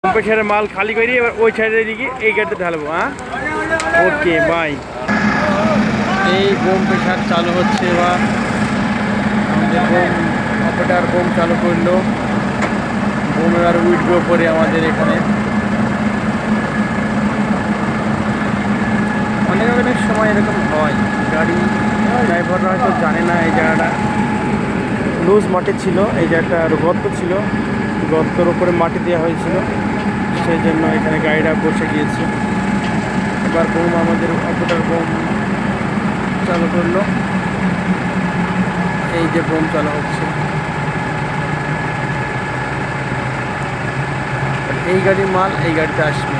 পেছনের মাল খালি করে এবার ওই সাইডে দিকে এই গাড়িতে ঢালবো। হ্যাঁ, ওকে বাই। এই বোম প্রেশার চালু হচ্ছে এবার। আমাদের বোম অপারেটর বোম চালু করলো। বোম এবার উঠবে ওপরে আমাদের এখানে। অনেক অনেক সময় এরকম হয়, গাড়ি ড্রাইভাররা হয়তো জানে না এই জায়গাটা লুজ মাটি ছিল, এই জায়গাটা গর্ত ছিল, গর্তর ওপরে মাটি দেওয়া হয়েছিল, সেই জন্য এখানে গাড়িটা বসে গিয়েছে। এবার বোম আমাদের অপারেটর বোম চালু করলো। এই যে বোম চালু হচ্ছে, এই গাড়ির মাল এই গাড়িতে আসবে।